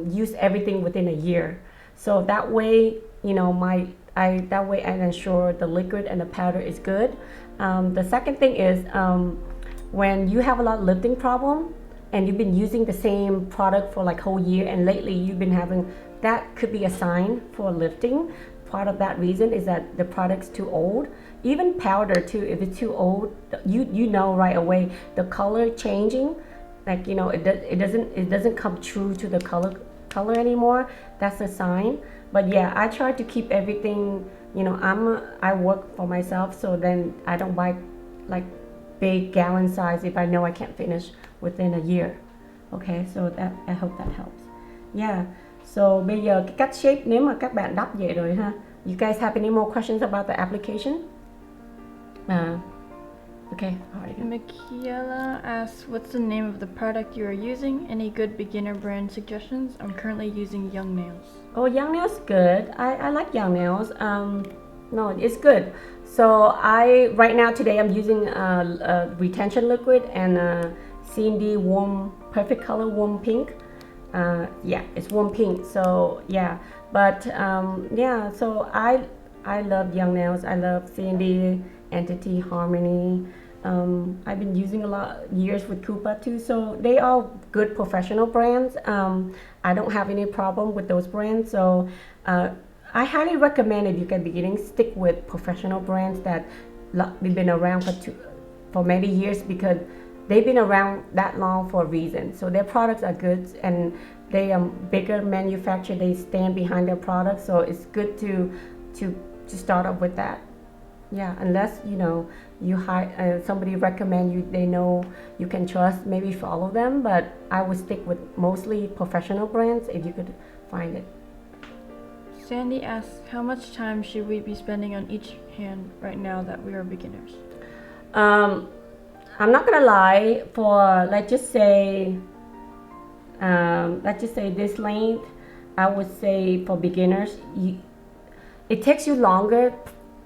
use everything within a year, so that way I ensure the liquid and the powder is good. The second thing is when you have a lot of lifting problem and you've been using the same product for like whole year, and lately you've been having, that could be a sign for lifting. Part of that reason is that the product's too old. Even powder too, if it's too old, you know right away the color changing, like it doesn't come true to the color anymore. That's a sign. But yeah, I try to keep everything, I work for myself, so then I don't buy like big gallon size if I know I can't finish within a year. Okay, so that, I hope that helps. Yeah, so bây giờ cái cách shape nếu mà các bạn đắp vậy rồi ha. You guys have any more questions about the application? Okay, alright. Michaela asks, what's the name of the product you are using? Any good beginner brand suggestions? I'm currently using Young Nails. Oh, Young Nails good. I like Young Nails. No, it's good. So right now today I'm using retention liquid and C&D warm perfect color warm pink. Yeah, it's warm pink. So yeah, but yeah. So I love Young Nails. I love C&D, Entity, Harmony. I've been using a lot years with Coupa too, so they are good professional brands. I don't have any problem with those brands, so I highly recommend if you get beginning, stick with professional brands that they've been around for many years because they've been around that long for a reason. So their products are good and they are bigger manufacturer. They stand behind their products, so it's good to start up with that. Yeah, unless you hire somebody recommend you, they know you can trust, maybe follow them, but I would stick with mostly professional brands if you could find it. Sandy asks, how much time should we be spending on each hand right now that we are beginners? I'm not gonna lie, for let's just say this length, I would say for beginners, it takes you longer.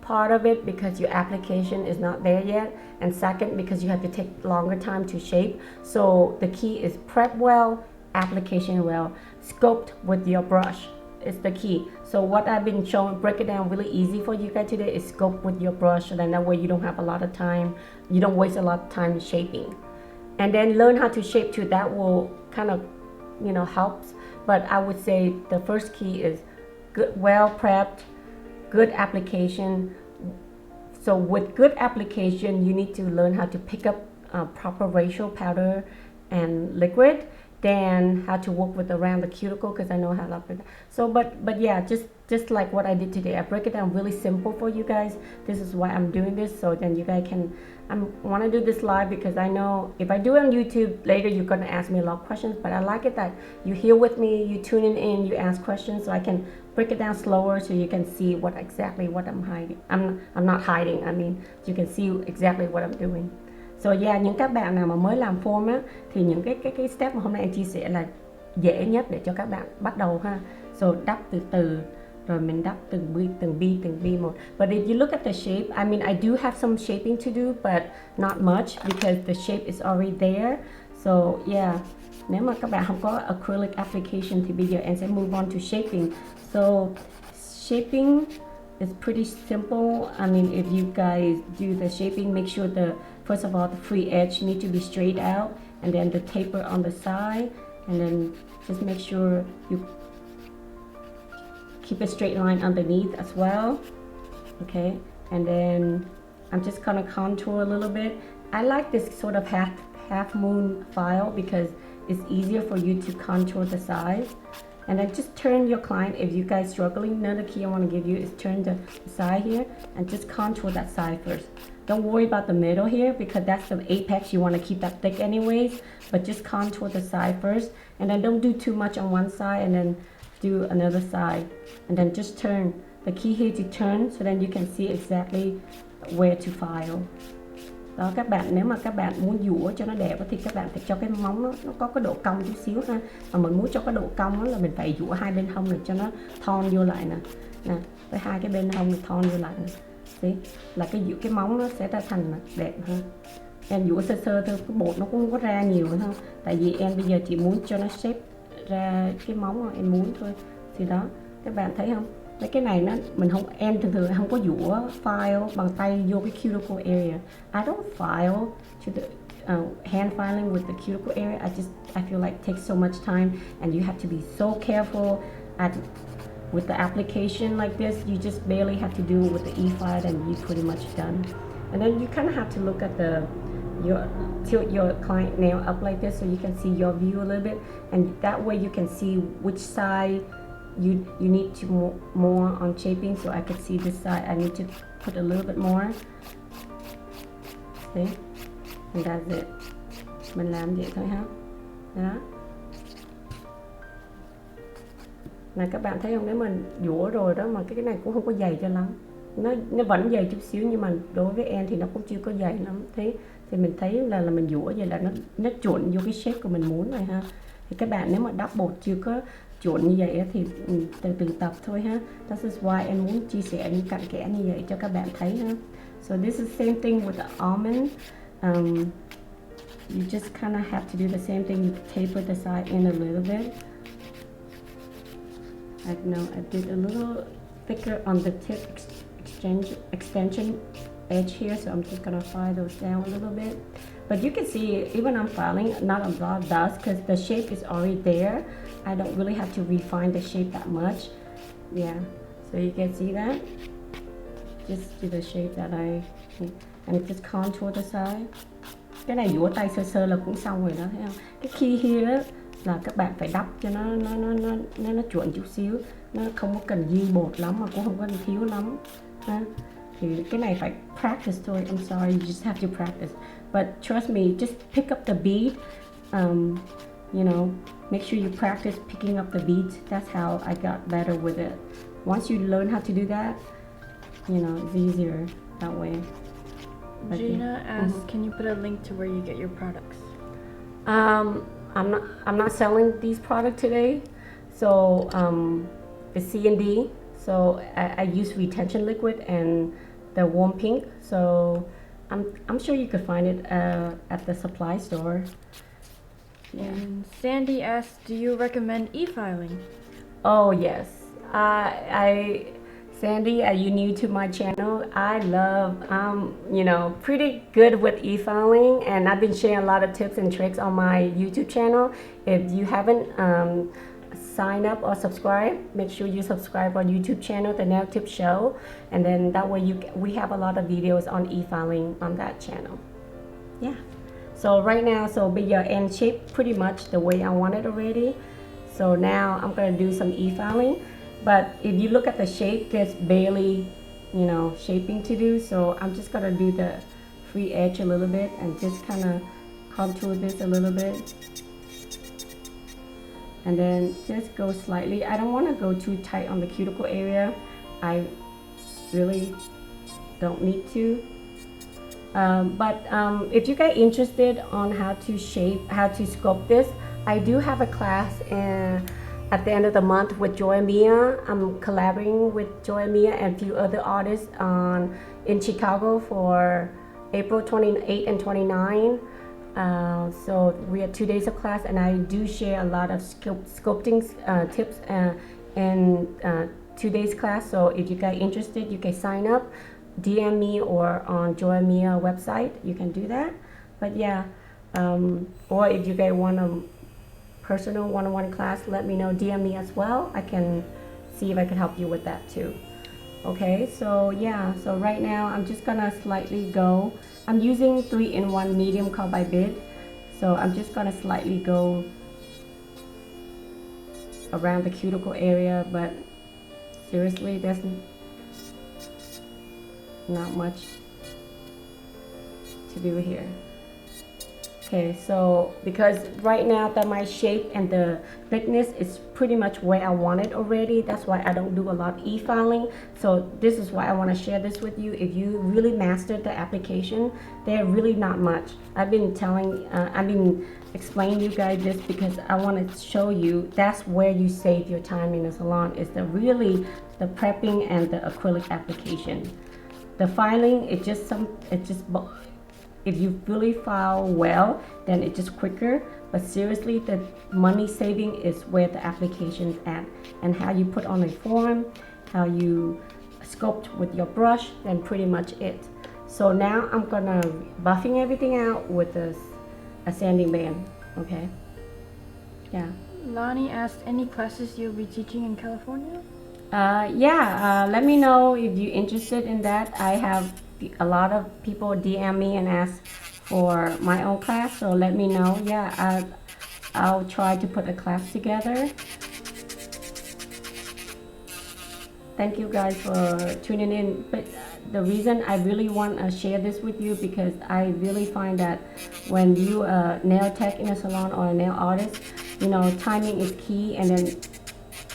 Part of it because your application is not there yet, and second because you have to take longer time to shape. So the key is prep well, application well, sculpt with your brush is the key. So what I've been showing, break it down really easy for you guys today, is sculpt with your brush, so then that way you don't have a lot of time, you don't waste a lot of time shaping, and then learn how to shape too. That will kind of helps, but I would say the first key is good, well prepped, good application. So with good application, you need to learn how to pick up proper ratio powder and liquid, then how to work with around the cuticle, because I know how to operate. So but yeah, just like what I did today, I break it down really simple for you guys. This is why I'm doing this, so then you guys can, I want to do this live because I know if I do it on YouTube later, you're going to ask me a lot of questions, but I like it that you're here with me, you tuning in, you ask questions, so I can break it down slower so you can see exactly what I'm hiding. I'm not hiding, I mean, you can see exactly what I'm doing. So yeah, những các bạn nào mà mới làm form á, thì những cái step mà hôm nay em chia sẻ là dễ nhất để cho các bạn bắt đầu ha. So đắp từ từ, rồi mình đắp từng bi một. But if you look at the shape, I mean, I do have some shaping to do, but not much because the shape is already there. So yeah, nếu mà các bạn không có acrylic application thì bây giờ em sẽ move on to shaping. So shaping is pretty simple. I mean, if you guys do the shaping, make sure first of all, the free edge need to be straight out, and then the taper on the side, and then just make sure you keep a straight line underneath as well. Okay, and then I'm just gonna contour a little bit. I like this sort of half moon file because it's easier for you to contour the sides. And then just turn your client, if you guys struggling, another key I want to give you is turn the side here and just contour that side first. Don't worry about the middle here because that's the apex, you want to keep that thick anyways, but just contour the side first, and then don't do too much on one side and then do another side, and then just turn. The key here to turn so then you can see exactly where to file. Đó các bạn, nếu mà các bạn muốn dũa cho nó đẹp thì các bạn phải cho cái móng nó có cái độ cong chút xíu ha. Mà mình muốn cho cái độ cong đó là mình phải dũa hai bên hông để cho nó thon vô lại nè. Nè, với hai cái bên hông thon vô lại nè. Đấy, là cái móng nó sẽ ra thành đẹp hơn. Em dũa sơ sơ thôi, cái bột nó cũng không có ra nhiều nữa không. Tại vì em bây giờ chỉ muốn cho nó shape ra cái móng mà em muốn thôi. Thì đó, các bạn thấy không? Mấy cái này mình không, em thường không có dũa file bằng tay vô cái cuticle area. I don't file to the hand filing with the cuticle area. I feel like it takes so much time and you have to be so careful with the application like this. You just barely have to do it with the e-file and you're pretty much done. And then you kind of have to look at tilt your client nail up like this so you can see your view a little bit, and that way you can see which side you need to more on shaping. So I could see this side I need to put a little bit more. See, and that's it. Mình làm vậy thôi ha. Đó. Này các bạn thấy không, nếu mình dũa rồi đó mà cái này cũng không có dày cho lắm. nó vẫn dày chút xíu, nhưng mà đối với em thì nó cũng chưa có dày lắm. Thế thì mình thấy là mình dũa vậy là nó chuẩn vô cái shape của mình muốn rồi ha. Thì các bạn nếu mà double chưa có chuẩn như vậy thì từ từ tập thôi ha. This is why em muốn chia sẻ những cặn kẽ như vậy cho các bạn thấy ha. So this is same thing with the almond. You just kind of have to do the same thing. You taper the side in a little bit. I know I did a little thicker on the tip extension edge here, so I'm just gonna file those down a little bit. But you can see even I'm filing, not a lot of dust because the shape is already there. I don't really have to refine the shape that much. Yeah, so you can see that. Just do the shape that and just contour the side. Cái này vũa tay sơ sơ là cũng xong rồi đó, thấy không? Cái key here là các bạn phải đắp cho nó chuẩn chút xíu, nó không có cần dư bột lắm mà cũng không có thiếu lắm ha. Thì cái này phải practice thôi. I'm sorry, you just have to practice. But trust me, just pick up the bead. You know, make sure you practice picking up the beads. That's how I got better with it. Once you learn how to do that, you know, it's easier that way. But Gina asked, can you put a link to where you get your products? I'm not selling these products today, so it's C&D. So I use retention liquid and the warm pink. So I'm sure you could find it at the supply store. Yeah. And Sandy asked, do you recommend e-filing? Oh yes, Sandy, are you new to my channel? I love, you know, pretty good with e-filing, and I've been sharing a lot of tips and tricks on my YouTube channel. If you haven't signed up or subscribed, make sure you subscribe our YouTube channel, The Nail Tip Show, and then that way we have a lot of videos on e-filing on that channel. Yeah. So right now, so bây giờ em shape pretty much the way I want it already. So now I'm gonna do some e-filing. But if you look at the shape, there's barely, you know, shaping to do. So I'm just gonna do the free edge a little bit and just kind of contour this a little bit. And then just go slightly. I don't want to go too tight on the cuticle area. I really don't need to. But if you guys interested on how to shape, how to sculpt this, I do have a class at the end of the month with Joy and Mia. I'm collaborating with Joy and Mia and a few other artists in Chicago for April 28 and 29. So we have 2 days of class, and I do share a lot of sculpting tips in 2 days class. So if you guys interested, you can sign up, DM me, or on Joy and Mia website, you can do that. But yeah, or if you guys want a personal one-on-one class, let me know, DM me as well. I can see if I can help you with that too. Okay, so yeah, so right now I'm just gonna slightly go. I'm using 3-in-1 medium carbide bit, so I'm just gonna slightly go around the cuticle area, but seriously, there's not much to do here. Okay, so because right now that my shape and the thickness is pretty much where I want it already, that's why I don't do a lot of e-filing. So this is why I want to share this with you. If you really mastered the application, they're really not much. I've been explaining you guys this because I want to show you that's where you save your time in the salon, is the prepping and the acrylic application. The filing, if you really file well, then it's just quicker. But seriously, the money saving is where the application is at, and how you put on a form, how you sculpt with your brush, then pretty much it. So now I'm gonna buffing everything out with a sanding band. Okay. Yeah. Lonnie asked, any classes you'll be teaching in California? Let me know if you're interested in that. I have a lot of people DM me and ask for my own class, so let me know. Yeah, I'll try to put a class together. Thank you guys for tuning in. But the reason I really want to share this with you, because I really find that when you a nail tech in a salon or a nail artist, you know, timing is key, and then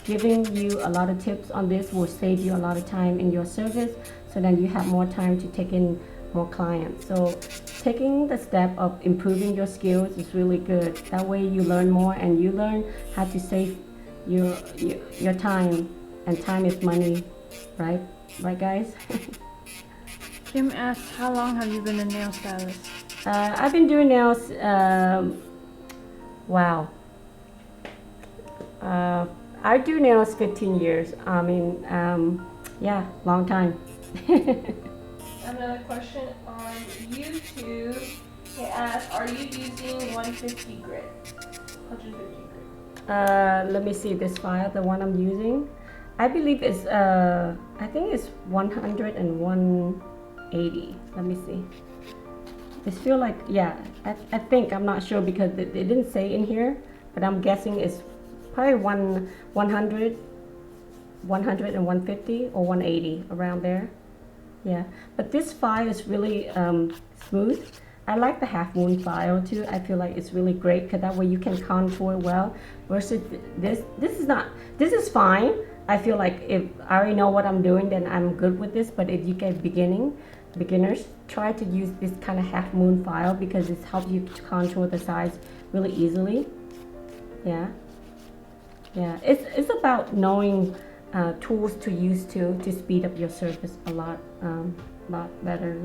giving you a lot of tips on this will save you a lot of time in your service. so then you have more time to take in more clients. So taking the step of improving your skills is really good. That way you learn more and you learn how to save your time, and time is money, right? Right, guys? Kim asks, how long have you been a nail stylist? I've been doing nails, wow. I do nails 15 years. I mean, yeah, long time. Another question on YouTube. They ask, are you using 150 grit? 150 grit. Let me see this file, the one I'm using. I believe it's, I think it's 100 and 180. Let me see. It feel like, yeah, I think, I'm not sure because it didn't say in here, but I'm guessing it's probably 100 and 150 or 180 around there. Yeah, but this file is really smooth. I like the half moon file too. I feel like it's really great because that way you can contour well. Versus this is fine. I feel like if I already know what I'm doing, then I'm good with this. But if you get beginners, try to use this kind of half moon file because it helps you to contour the sides really easily. Yeah, it's about knowing tools to use to speed up your surface a lot better.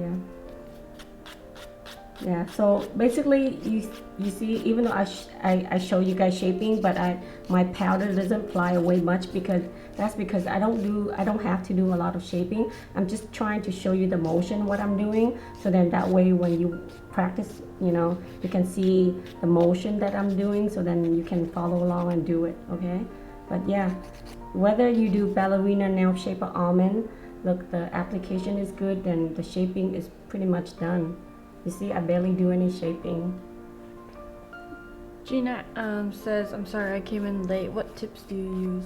Yeah, so basically you see, even though I show you guys shaping, but my powder doesn't fly away much because I don't have to do a lot of shaping. I'm just trying to show you the motion, what I'm doing, so then that way when you practice, you know, you can see the motion that I'm doing, so then you can follow along and do it, okay? But yeah, whether you do ballerina, nail shape, or almond, look, the application is good, then the shaping is pretty much done. You see, I barely do any shaping. Gina says, I'm sorry I came in late. What tips do you use?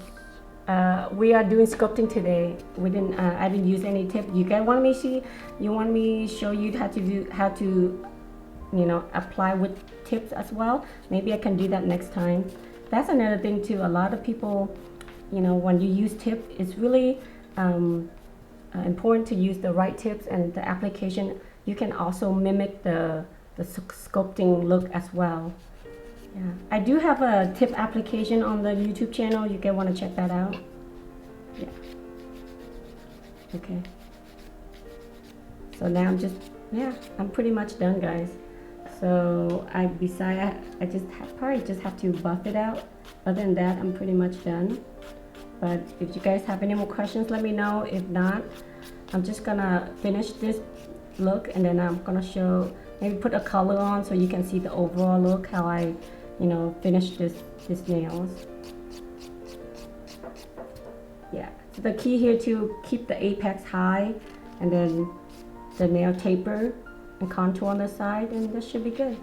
We are doing sculpting today. I didn't use any tip. You guys want me to show you how to you know, apply with tips as well? Maybe I can do that next time. That's another thing too. A lot of people, you know, when you use tip, it's really important to use the right tips and the application. You can also mimic the sculpting look as well. Yeah, I do have a tip application on the YouTube channel. You guys want to check that out? Yeah. Okay. So now I'm pretty much done, guys. So I probably just have to buff it out. Other than that, I'm pretty much done. But if you guys have any more questions, let me know. If not, I'm just gonna finish this look and then I'm gonna show, maybe put a color on so you can see the overall look, how I, you know, finish this nails. Yeah, so the key here to keep the apex high and then the nail taper and contour on the side, and this should be good.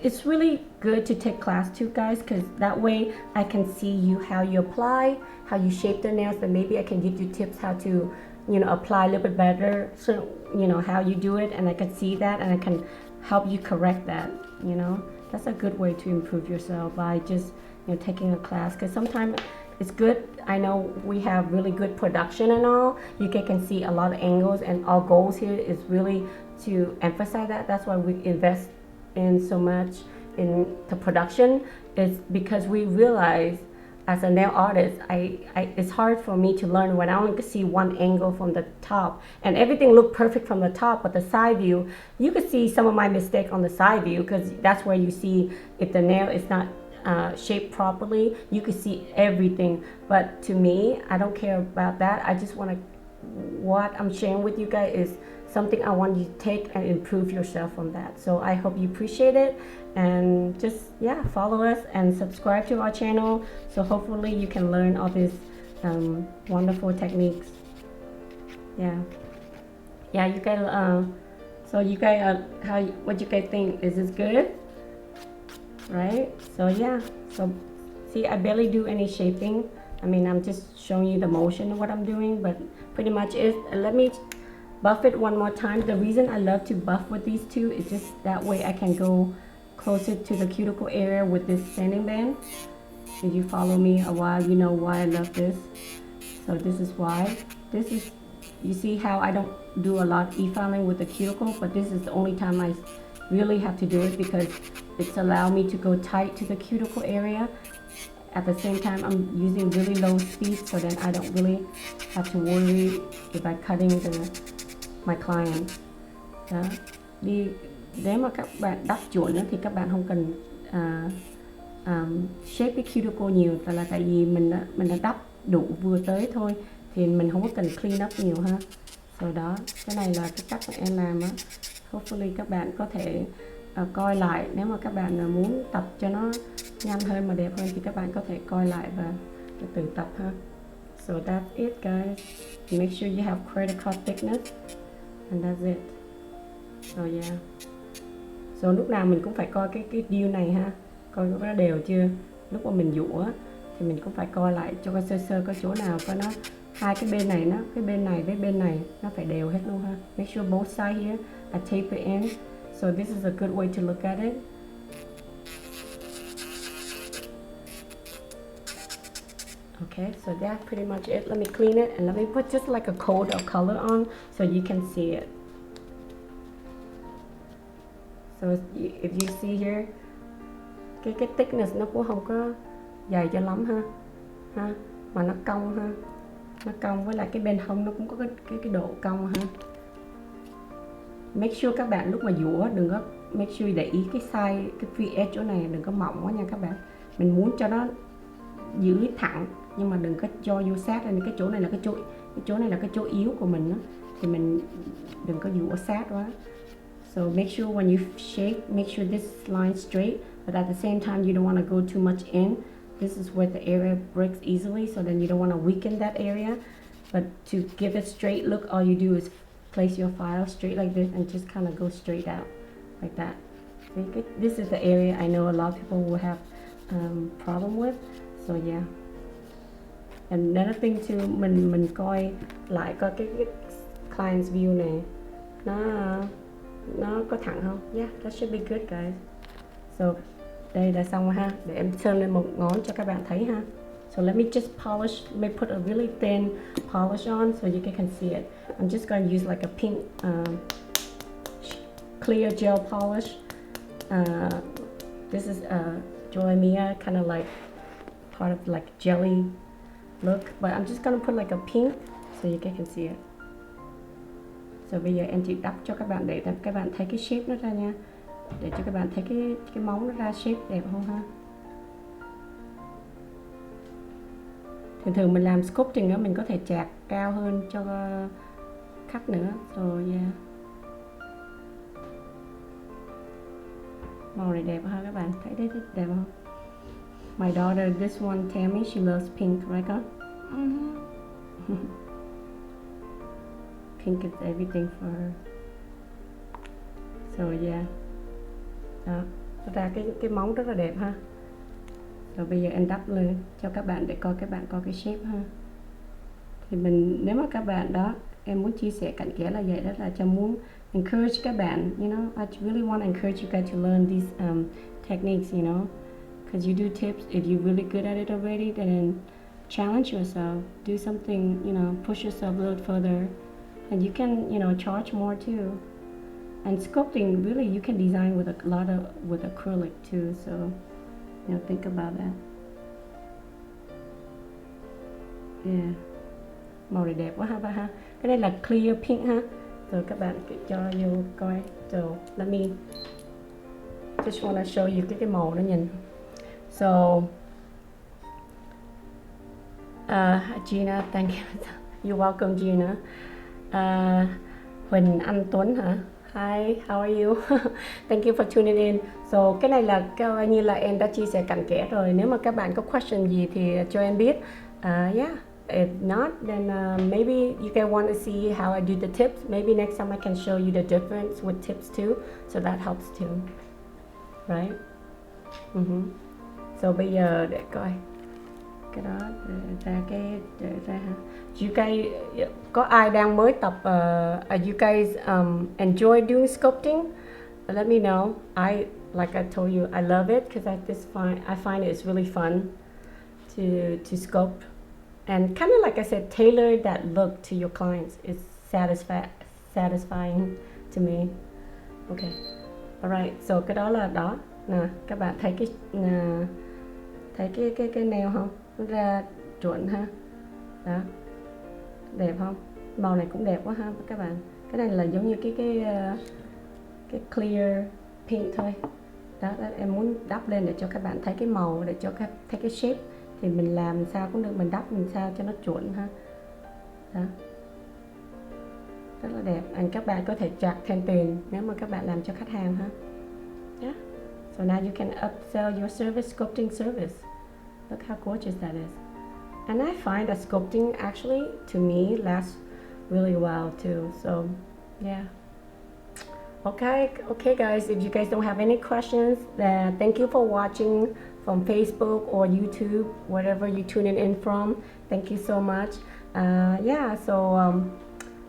It's really good to take class too, guys, because that way I can see you how you apply, how you shape the nails, and maybe I can give you tips how to, you know, apply a little bit better, so you know how you do it, and I can see that and I can help you correct that. You know, that's a good way to improve yourself by just, you know, taking a class, because sometimes it's good. I know we have really good production and all, you can see a lot of angles, and our goals here is really to emphasize that. That's why we invest in so much in the production, is because we realize as a nail artist, it's hard for me to learn when I only see one angle from the top, and everything looked perfect from the top, but the side view, you could see some of my mistake on the side view, because that's where you see if the nail is not shaped properly, you could see everything. But to me, I don't care about that. I just want to, what I'm sharing with you guys is something I want you to take and improve yourself from that. So I hope you appreciate it, and just, yeah, follow us and subscribe to our channel, so hopefully you can learn all these wonderful techniques. Yeah, you guys, so you guys, what you guys think? Is this good? Right? So yeah, so see, I barely do any shaping. I mean, I'm just showing you the motion of what I'm doing, but pretty much is, let me buff it one more time. The reason I love to buff with these two is just that way I can go closer to the cuticle area with this sanding band. If you follow me a while, you know why I love this. So this is why. This is, you see how I don't do a lot of e-filing with the cuticle, but this is the only time I really have to do it because it's allowed me to go tight to the cuticle area. At the same time, I'm using really low speed, so then I don't really have to worry if I'm cutting my client. Đó. Nếu mà các bạn đắp chuỗi thì các bạn không cần shape cái cuticle nhiều, tại vì mình đã đắp đủ vừa tới thôi, thì mình không có cần clean up nhiều ha. Rồi đó, cái này là cái cách mà em làm á. Hopefully các bạn có thể coi lại, nếu mà các bạn muốn tập cho nó nhanh hơn mà đẹp hơn thì các bạn có thể coi lại và tự tập ha. So that's it guys. Make sure you have cuticle thickness and that's it. So yeah. So lúc nào mình cũng phải coi cái view này ha, coi nó đều chưa. Lúc mà mình dũa thì mình cũng phải coi lại cho coi sơ có chỗ nào có nó hai cái bên này, cái bên này với bên này nó phải đều hết luôn ha. Make sure both sides here I tape it in. So this is a good way to look at it. Okay, so that's pretty much it. Let me clean it and let me put just like a coat of color on so you can see it. So if you see here, cái thickness nó cũng không có dày cho lắm ha, mà nó cong ha, nó cong với lại cái bên hông nó cũng có cái độ cong ha. Make sure các bạn lúc mà dũa đừng có make sure để ý cái size, cái free edge chỗ này đừng có mỏng quá nha các bạn. Mình muốn cho nó giữ thẳng nhưng mà đừng có cho vô sát lên. Cái chỗ này là cái chỗ này là cái chỗ yếu của mình đó, thì mình đừng có dũa sát quá. So make sure when you shape, make sure this line straight, but at the same time you don't want to go too much in. This is where the area breaks easily, so then you don't want to weaken that area. But to give it straight look, all you do is place your file straight like this and just kind of go straight out like that. This is the area I know a lot of people will have problem with. So yeah. And another thing too, mình coi lại coi cái client's view này nó có thẳng không? Yeah, that should be good guys. So đây là xong rồi ha. Để em sơn lên một ngón cho các bạn thấy ha. So let me just polish, let me put a really thin polish on so you can see it. I'm just going to use like a pink clear gel polish. This is Joamia, kind of like part of like jelly look, but I'm just going to put like a pink so you can see it. So bây giờ em chỉ đắp cho các bạn để các bạn thấy cái shape nó ra nha, để cho các bạn thấy cái móng nó ra shape đẹp không ha. Thường mình làm sculpting á, mình có thể chạc cao hơn cho khách nữa. Rồi yeah. Màu này đẹp ha các bạn, thấy đấy đẹp không? My daughter, this one Tammy, she loves pink, right God? Pink is everything for her. So yeah. Đó, ra cái móng rất là đẹp ha. Rồi bây giờ em đắp lên cho các bạn để coi các bạn coi cái shape ha. Thì nếu mà các bạn đó, em muốn chia sẻ cặn kẽ là vậy, đó là cho muốn encourage các bạn, you know, I really want to encourage you guys to learn these techniques, you know, because you do tips. If you're really good at it already, then challenge yourself, do something, you know, push yourself a little further, and you can, you know, charge more too. And sculpting, really, you can design with acrylic too. So, you know, think about that. Yeah, màu này đẹp quá ha ba ha. Cái đây là clear pink ha. Rồi các bạn cho vô coi. So let me just wanna show you cái màu nó nhìn. So Gina, thank you. You're welcome Gina. Huỳnh Anh Tuấn hả? Hi, how are you? Thank you for tuning in. So cái này là coi như là em đã chia sẻ cặn kẽ rồi. Nếu mà các bạn có question gì thì cho em biết. Yeah. If not, then maybe you can want to see how I do the tips. Maybe next time I can show you the difference with tips too, so that helps too, right? So bây giờ để coi cái đó để ra ha. You guys, có ai đang mới tập? Are you guys enjoy doing sculpting? Let me know. Like I told you, I love it because I find it's really fun to sculpt. And kind of like I said, tailor that look to your clients. satisfying to me. Okay, alright, so cái đó là đó nè, các bạn thấy cái nail không, nó ra chuẩn ha, đó, đẹp không, màu này cũng đẹp quá ha các bạn. Cái này là giống như cái clear pink thôi. Đó, em muốn đắp lên để cho các bạn thấy cái màu, để cho các thấy cái shape, thì mình làm sao cũng được, mình đắp làm sao cho nó chuẩn ha. Đó, rất là đẹp. Các bạn có thể charge thêm tiền nếu mà các bạn làm cho khách hàng ha. Yeah. So now you can upsell your service, sculpting service. Look how gorgeous that is. And I find that sculpting actually, to me, lasts really well too. So, yeah. Okay, guys. If you guys don't have any questions, then thank you for watching from Facebook or YouTube, wherever you're tuning in from. Thank you so much. Yeah. So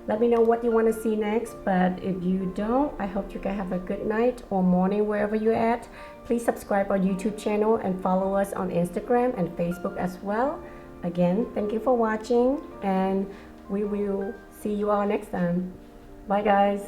let me know what you want to see next. But if you don't, I hope you guys have a good night or morning wherever you're at. Please subscribe our YouTube channel and follow us on Instagram and Facebook as well. Again, thank you for watching, and we will see you all next time. Bye, guys.